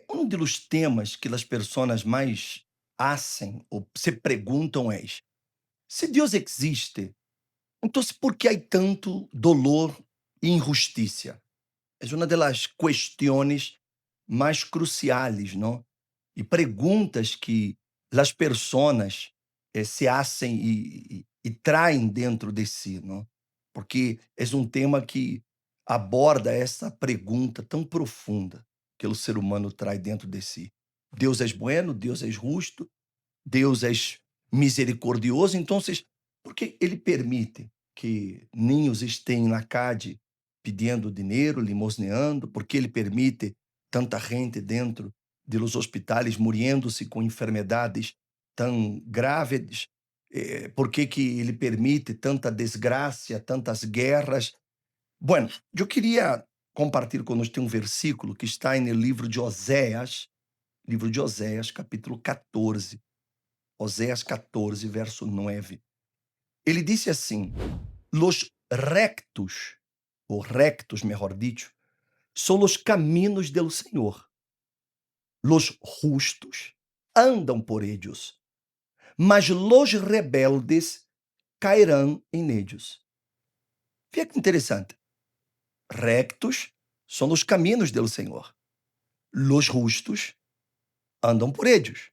Uno de los temas que as pessoas mais hacen ou se perguntam é: se Deus existe, então por que há tanto dolor e injustiça? É uma das questões mais cruciais, não? E perguntas que as pessoas se hacen e traem dentro de si, não? Porque é um tema que aborda essa pergunta tão profunda que o ser humano traz dentro de si. Deus é bueno, Deus é justo, Deus é misericordioso, então, por que ele permite que ninhos estejam na calle pedindo dinheiro, limosneando? Por que ele permite tanta gente dentro de los hospitais muriendo-se com enfermedades tão graves? Por que ele permite tanta desgraça, tantas guerras? Bueno, eu queria compartilhar conosco um versículo que está no livro de Oséias, capítulo 14. Oséias 14, verso 9. Ele disse assim: Los rectos, ou rectos, melhor dicho, são os caminhos do Senhor. Los justos andam por ellos, mas los rebeldes cairão em ellos. Vê que interessante. Rectos são os caminhos do Senhor. Los justos andam por ellos,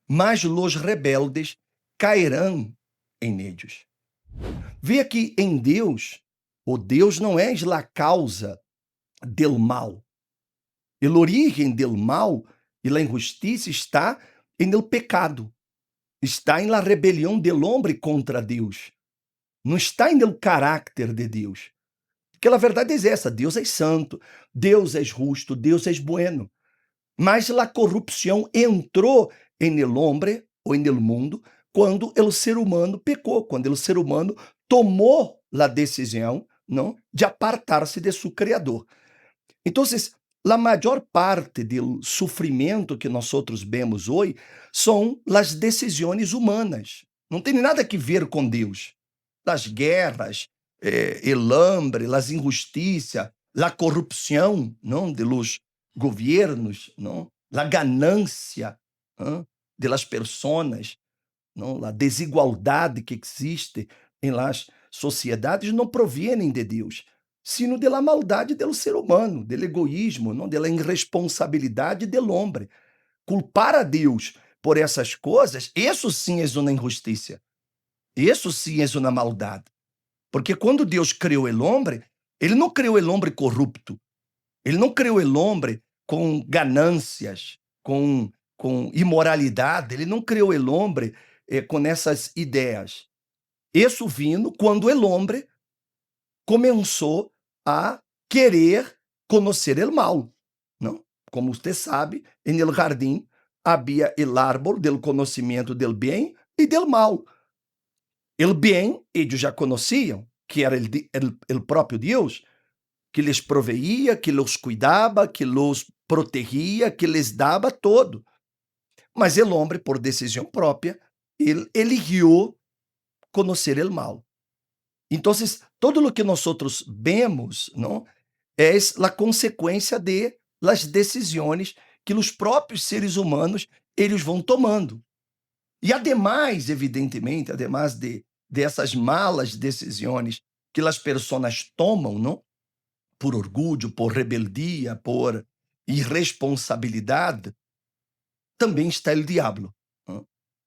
mas los rebeldes cairão em ellos. Vê que em Deus, o Deus não é a causa del mal. El origen del mal e la injustiça está en el pecado. Está em la rebelião del hombre contra Deus. Não está em el carácter de Deus. Porque a verdade é essa: Deus é santo, Deus é justo, Deus é bueno. Mas a corrupção entrou en el hombre ou en el mundo quando o ser humano pecou, quando o ser humano tomou a decisão, não, de apartar-se de seu Criador. Então, a maior parte do sofrimento que nós outros vemos hoje são as decisões humanas. Não tem nada a ver com Deus. As guerras, el hambre, as injustiças, a corrupção, não, de los governos, não, a ganância, de las personas, não, a desigualdade que existe em las sociedades não provienen de Deus, sino de la maldade do ser humano, del egoísmo, não, de la irresponsabilidade del hombre. Culpar a Deus por essas coisas, isso sim é uma injustiça. Isso sim é uma maldade. Porque quando Deus criou o homem, ele não criou o homem corrupto. Ele não criou o homem com ganâncias, com imoralidade. Ele não criou o homem com essas ideias. Isso vindo quando o homem começou a querer conhecer o mal, não? Como você sabe, no jardim havia o árbol do conhecimento del bem e del mal. O bem, eles já conheciam, que era o próprio Deus, que lhes proveía, que los cuidava, que los protegia, que les dava todo. Mas o homem, por decisão própria, ele eligiu conhecer o mal. Então, todo o que nós vemos, não, é a consequência de las decisões que os próprios seres humanos eles vão tomando. E ademais, evidentemente, ademais dessas malas decisões que as pessoas tomam, não, por orgulho, por rebeldia, por irresponsabilidade, também está o diabo.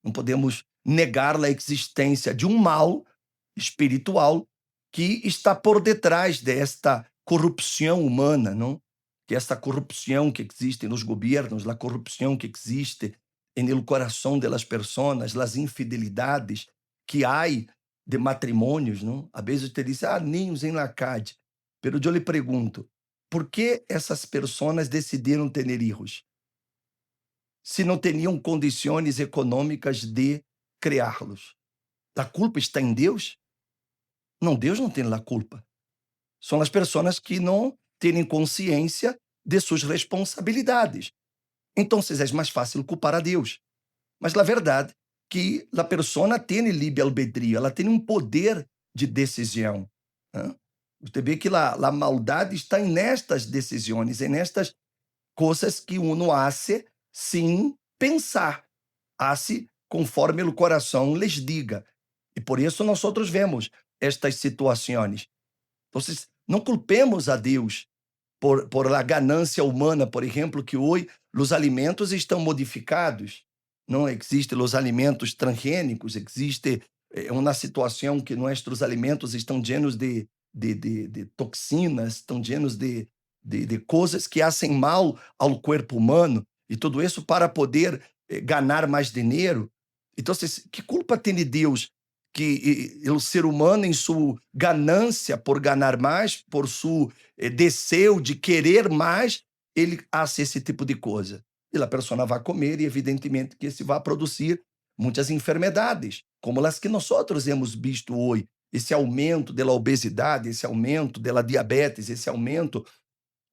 Não podemos negar a existência de um mal espiritual que está por detrás desta corrupção humana, não? Que esta corrupção que existe nos governos, a corrupção que existe no coração das pessoas, as infidelidades que há de matrimônios, não? A vezes te diz, ninhos em la calle. Pero eu lhe pergunto, por que essas pessoas decidiram ter filhos? Se não tinham condições econômicas de criá-los. A culpa está em Deus? Não, Deus não tem a culpa. São as pessoas que não têm consciência de suas responsabilidades. Então, é mais fácil culpar a Deus. Mas a verdade é que a pessoa tem livre-albedrío, ela tem um poder de decisão. Você vê que a maldade está nestas decisões, nestas coisas que uno hace sem pensar, hace conforme o coração les diga. E por isso nós vemos estas situações. Então, não culpemos a Deus por la ganância humana, por exemplo, que hoje os alimentos estão modificados. Não existem os alimentos transgênicos, existe uma situação que nossos alimentos estão cheios de toxinas, estão cheios de coisas que fazem mal ao corpo humano, e tudo isso para poder ganhar mais dinheiro. Então, que culpa tem Deus que o ser humano, em sua ganância por ganhar mais, por seu desejo de querer mais, ele faz esse tipo de coisa? E a pessoa vai comer e, evidentemente, que isso vai produzir muitas enfermedades, como as que nós hemos visto hoje. Esse aumento da obesidade, esse aumento da diabetes, esse aumento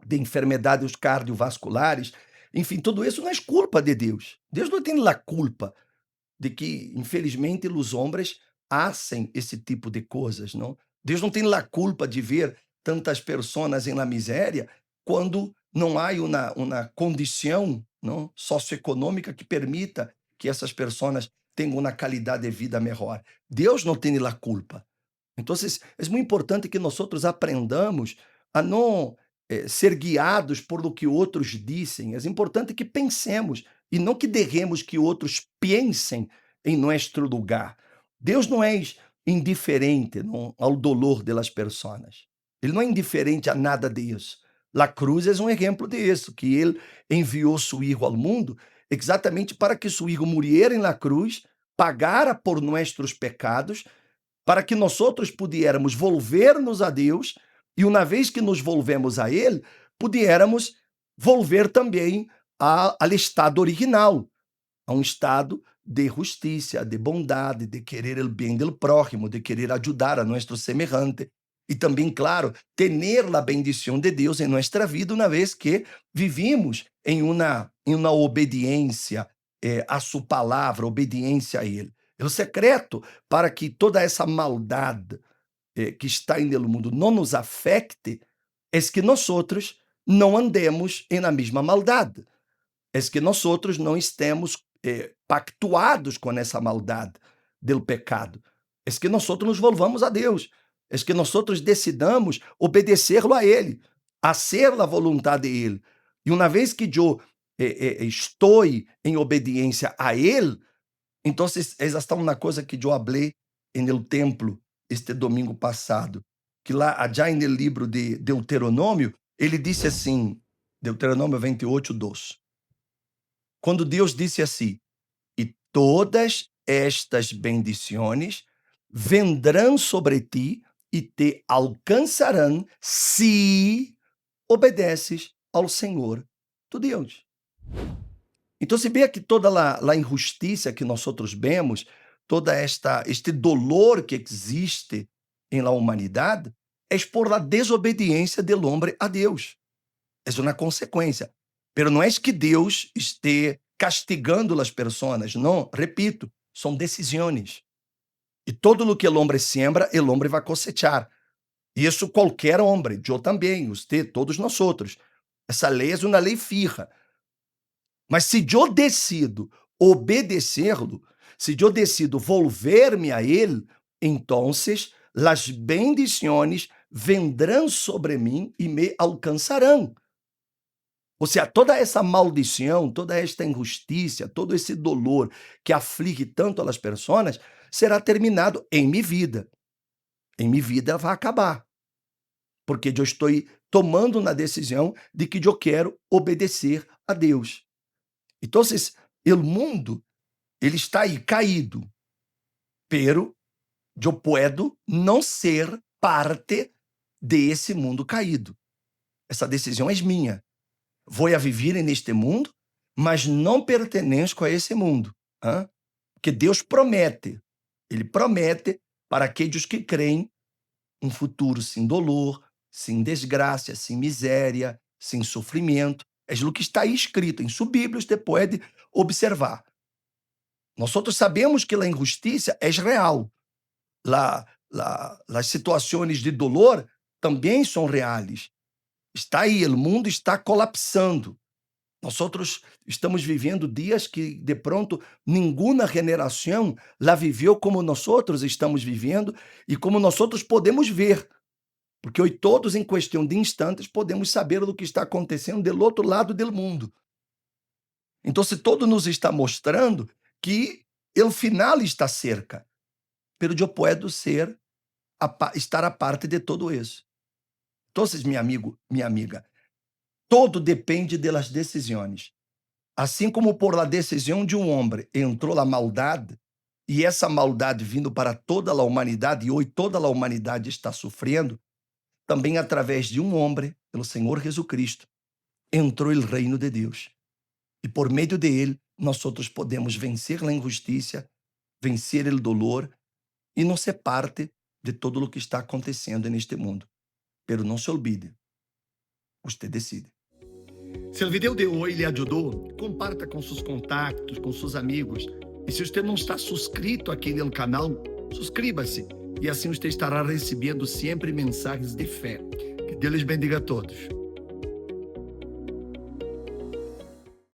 de enfermidades cardiovasculares. Enfim, tudo isso não é culpa de Deus. Deus não tem a culpa de que, infelizmente, os homens fazem esse tipo de coisas, não? Deus não tem a culpa de ver tantas pessoas em la miséria quando não há uma condição, não, socioeconômica que permita que essas pessoas tenham uma qualidade de vida melhor. Deus não tem a culpa. Então, é muito importante que nós aprendamos a não ser guiados por lo que outros dizem. É importante que pensemos e não que deixemos que outros pensem em nosso lugar. Deus não é indiferente, não, ao dolor das pessoas. Ele não é indiferente a nada disso. La cruz é um exemplo disso, que ele enviou seu Hijo ao mundo exatamente para que seu Hijo muriera em la cruz, pagara por nossos pecados, para que nós pudiéramos volver-nos a Deus e, uma vez que nos volvemos a Ele, pudiéramos volver também ao estado original, a um estado de justiça, de bondade, de querer o bem do prójimo, de querer ajudar a nosso semelhante. E também, claro, ter a bendição de Deus em nossa vida, uma vez que vivimos em uma obediência a sua palavra, obediência a Ele. O secreto para que toda essa maldade que está no mundo não nos afecte é que nós não andemos na mesma maldade. É que nós não estemos pactuados com essa maldade do pecado. É que nós nos volvamos a Deus. É que nós decidamos obedecer-lo a Ele, a ser a vontade dele. E uma vez que eu estou em obediência a Ele, então, essa está uma coisa que eu falei no templo este domingo passado, que lá, já no livro de Deuteronômio, ele disse assim, Deuteronômio 28:2, quando Deus disse assim: "E todas estas bendições vendrão sobre ti e te alcançarão se obedeces ao Senhor tu Deus." Então, se vê que toda a injustiça que nós vemos, toda este dolor que existe em la humanidade, é por la desobediência do homem a Deus. É uma consequência. Pero não é que Deus esteja castigando as pessoas, não, repito, são decisões. E todo o que o homem siembra, o homem vai cosechar. Isso qualquer homem, eu também, você, todos nós outros. Essa lei é uma lei fija. Mas se eu decido obedecê-lo, se eu decido volver-me a ele, então as bendições vendrão sobre mim e me alcançarão. Ou seja, toda essa maldição, toda esta injustiça, todo esse dolor que aflige tanto as pessoas, será terminado em minha vida. Em minha vida vai acabar. Porque eu estou tomando uma decisão de que eu quero obedecer a Deus. Então, o mundo, ele está aí caído, pero eu puedo não ser parte desse mundo caído. Essa decisão é minha. Vou a viver neste mundo, mas não pertenço a esse mundo. Porque Deus promete. Ele promete para aqueles que creem um futuro sem dolor, sem desgraça, sem miséria, sem sofrimento. É o que está aí escrito em sua Bíblia, você pode observar. Nós sabemos que a injustiça é real. As situações de dolor também são reais. Está aí, o mundo está colapsando. Nós outros estamos vivendo dias que, de pronto, nenhuma geração la viveu como nós outros estamos vivendo e como nós outros podemos ver. Porque hoje todos, em questão de instantes, podemos saber do que está acontecendo do outro lado do mundo. Então, se todo nos está mostrando que o final está cerca, pero eu posso ser estar a parte de todo isso. Então, meu amigo, minha amiga, todo depende das decisões. Assim como por la decisão de homem entrou a maldade, e essa maldade vindo para toda a humanidade, e hoje toda a humanidade está sofrendo, também através de um homem, pelo Senhor Jesus Cristo, entrou o reino de Deus. E por meio de ele, nós outros podemos vencer a injustiça, vencer o dolor e não ser parte de todo o que está acontecendo neste mundo. Pero não se olvide, você decide. Se o vídeo de hoje lhe ajudou, comparta com seus contatos, com seus amigos. E se você não está inscrito aqui no canal, suscríba-se. E assim você estará recebendo sempre mensagens de fé. Que Deus lhes bendiga a todos.